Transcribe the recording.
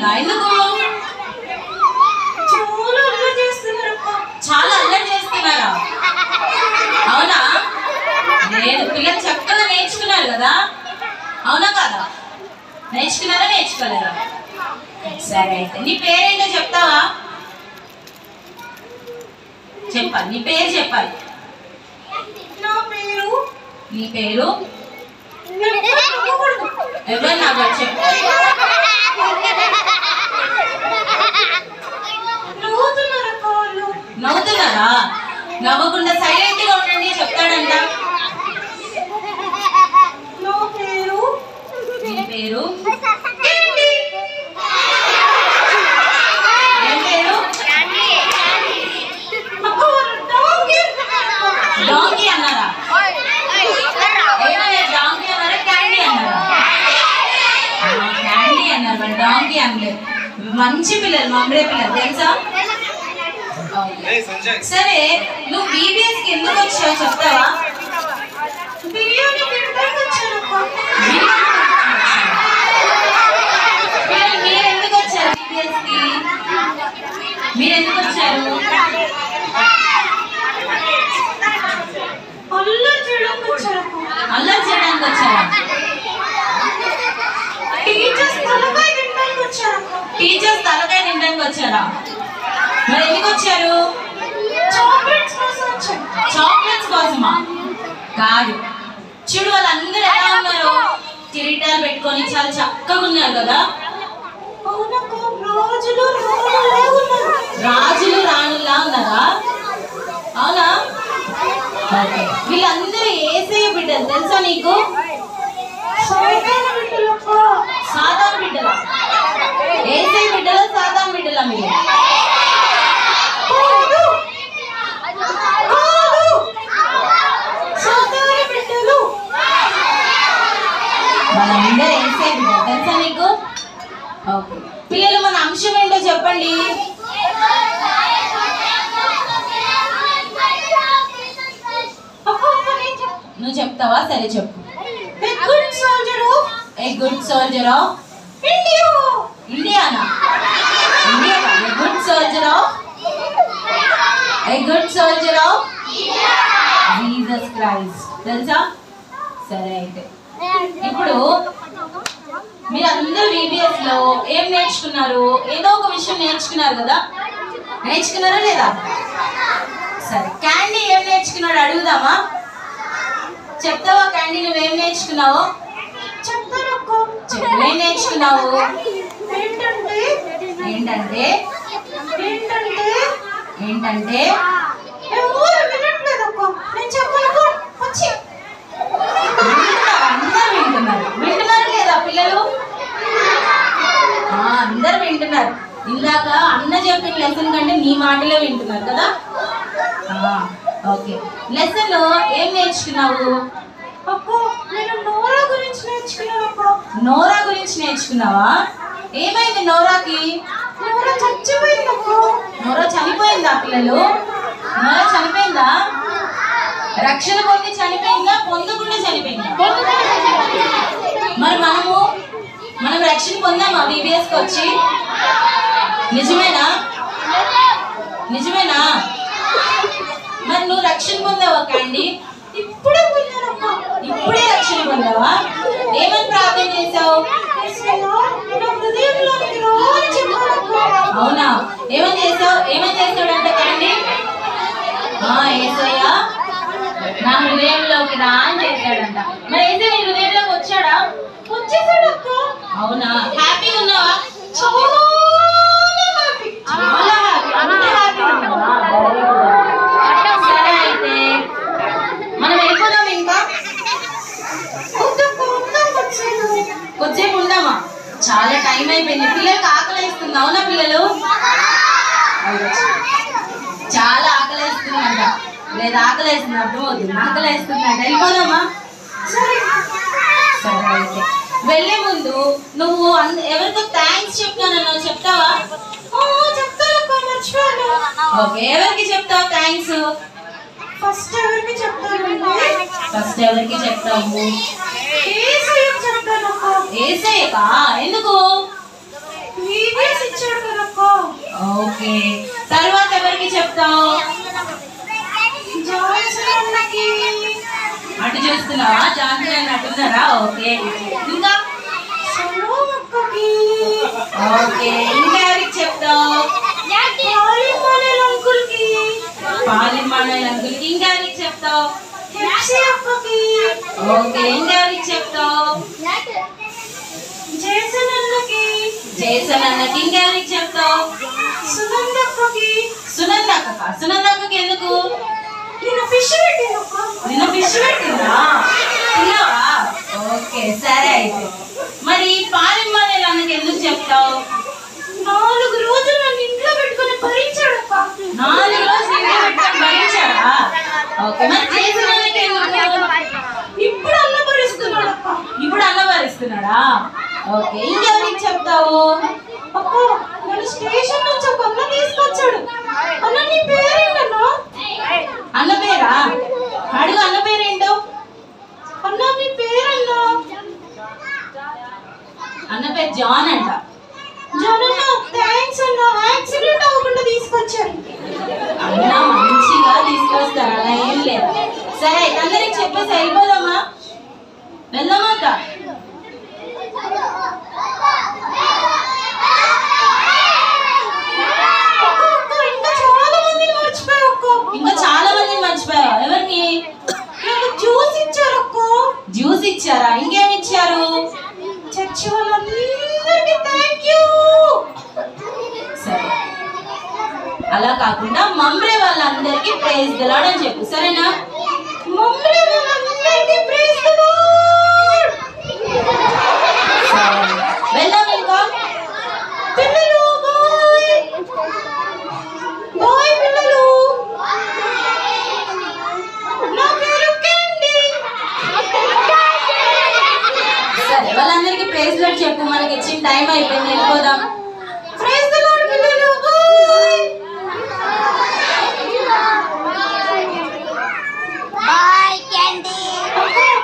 ఉందా? ఎందుకు? చాలా అల్లరి చేస్తున్నారా? అవునా? లేదు, పిల్లలు చక్కగా నేర్చుకున్నారు కదా, అవునా కదా? నేర్చుకున్నారా నేర్చుకోలేరా? సరే అయితే నీ పేరేంటో చెప్తావా? చెప్పాలి, నీ పేరు చెప్పాలి. నీ పేరు ఎవరు నాకు చెప్పు. నవ్వుతున్నారా? నవ్వకుండా సైలెంట్ గా ఉండండి, చెప్తాడంట. నీ పేరు ఏం పేరు? డాంకీ అన్నారా? ఏమన్నా డాంకీ అన్నారా క్యాండీ అన్నారా? క్యాండీ అన్నారు, మరి డాంకీ అనలేదు. మంచి పిల్లలు, మమ్మడే పిల్లలు తెలుసా? సరే, నువ్వు BBS కి ఎందుకు వచ్చావు చెప్తావా? మీరు ఎందుకు వచ్చారు BBS కి? మీరు ఎందుకు వచ్చారు? అల్లరి చేయడానికి వచ్చారా? టీచర్స్ తలకాయ తినడానికి వచ్చారా? మరి ఎందుకు వచ్చారు? చాక్లెట్స్ కోసమా? కాదు. చూడు, వాళ్ళందరూ ఎలా ఉన్నారు? కిరీటాలు పెట్టుకొని చాలా చక్కగా ఉన్నారు కదా. రాజులు రాణుల్లా ఉన్నారా? అవునా? వీళ్ళందరూ యేసయ్య బిడ్డలు తెలుసా నీకు? సాధారణ బిడ్డలా? యేసయ్య బిడ్డలా సాధారణ బిడ్డలా? మీరు వాళ్ళందరూ యేసయ్య బిడ్డలు తెలుసా నీకు? ఓకే పిల్లలు, మన అంశం ఏంటో చెప్పండి. నువ్వు చెప్తావా? సరే చెప్పు. A good soldier of India. Indiana. India. A good soldier of Jesus Christ. తెలుసా? సరే అయితే ఇప్పుడు మీరందరూ BBS లో ఏం నేర్చుకున్నారు? ఏదో ఒక విషయం నేర్చుకున్నారు కదా, నేర్చుకున్నారా లేదా? సరే, క్యాండీ ఏం నేర్చుకున్నాడు అడుగుదామా? చెప్తావా క్యాండీ, నువ్వేం నేర్చుకున్నావు? ఏం నేర్చుకున్నావు? ఏంటంటే వింటున్నారు లేదా పిల్లలు? అందరు వింటున్నారు. ఇందాక అన్న చెప్పిన లెసన్ కంటే నీ మాటలే వింటున్నారు కదా. ఓకే, లెసన్ లో ఏం నేర్చుకున్నావు? నోరా గురించి నేర్చుకున్నావా? ఏమైంది నోరాకి? నోరా చనిపోయిందా పిల్లలు? నోరా చనిపోయిందా? రక్షణ పొంది చనిపోయిందా, పొందకుండా చనిపోయిందా? మరి మనం రక్షణ పొందామా BBS కి వచ్చి? నిజమేనా? మరి నువ్వు రక్షణ పొందావా క్యాండీ? ఇప్పుడే రక్షణ పొందావా? ఏమని ప్రార్థన చేసావు? అవునా? ఏమని చేసాడంట క్యాండీ? యేసయ్య నా హృదయంలోకి రా అని చేశాడంట. మరి అయితే నీ హృదయంలోకి వచ్చాడా? వచ్చేసాడు అక్క. అవునా? హ్యాపీగా ఉన్నావా? చాలా హ్యాపీ. సరే అయితే మనం వెళ్ళిపోదాం. ఇంకా కొద్దిసేపు ఉందామా? చాలా టైం అయిపోయింది. పిల్లలకి ఆకలిస్తుంది. అవునా పిల్లలు? చాలా ఆకలిస్తుందంట. లేదా ఆకలిస్తుంది, అర్థమవుతుంది. ఆకలిస్తుందంట. వెళ్ళిపోదామా? సరే అయితే వెళ్ళే ముందు నువ్వు ఎవరితో థ్యాంక్స్ చెప్తానన్నావు, చెప్తావా? ఓకే, ఎవరికి చెప్తావు థ్యాంక్స్? ఫస్ట్ ఎవరికి చెప్తావు? యేసయ్యకా? ఎందుకు? ఓకే, తర్వాత ఎవరికి చెప్తావు? అటు చేస్తున్నావా? జాన్సన్ అని అంటున్నారా? ఓకే, ఇంకా ఓకే, ఇంకా ఎవరికి చెప్తావు? పాలిమానల్ అంకుల్కి. ఇంకా ఎవరికి చెప్తావు? ఓకే, ఇంకా ఎవరికి చెప్తావు? జేసన్ అన్నకి. ఇంకా ఎవరికి చెప్తావు? సునందక్కకి ఎందుకు? నిన్న ఫిష్ పెట్టిందా? తిన్నావా? ఓకే, సరే అయితే. మరి పాలిమానల్ అన్నకి ఎందుకు చెప్తావు? 4 రోజులు నన్ను ఇంట్లో పెట్టుకొని భరించాడు. 4 రోజులు ఇంట్లో పెట్టుకొని భరించాడా? ఓకే, మరి జేసన్ అన్నకి ఎందుకు? ఇప్పుడు అన్న భరిస్తున్నాడా? ఓకే, ఇంకెవరికి చెప్తావు? స్టేషన్ నుంచి ఒక అన్న తీసుకొచ్చాడు. అన్న నీ పేరేంటన్నా? అన్న పేరా? అడుగు, అన్న పేరేంటో. అన్న నీ పేరన్నా? అన్న పేరు జాన్ అంట. జాన్ అన్న థ్యాంక్స్ అన్న, యాక్సిడెంట్ అవ్వకుండా తీసుకొచ్చారు. అన్న మంచిగా తీసుకొస్తారు, అలా ఏం లేదు. సరే, అందరికి చెప్పేసి వెళ్ళిపోదామా? వెళ్దామాక? ఇంకా చాలా మందిని మర్చిపోయావు. ఎవరికి? జ్యూస్ ఇచ్చారా? ఇంకేమి ఇచ్చారు? చర్చి వాళ్ళందరికీ థ్యాంక్ యూ. సరే, అలా కాకుండా మమ్రే వాళ్ళందరికీ ప్రైజ్ ది లార్డ్ అని చెప్పు, సరేనా? మమ్రే వాళ్ళందరికీ ప్రైజ్ ది లార్డ్. వెళ్దాం ఇంకా. పిల్లలు బాయ్ పిల్లలు. నా పేరు క్యాండీ. సరే, వాళ్ళందరికీ ప్రైజ్ లార్డ్ చెప్పు. మనకి ఇచ్చిన టైం అయిపోయింది, వెళ్ళిపోదాం.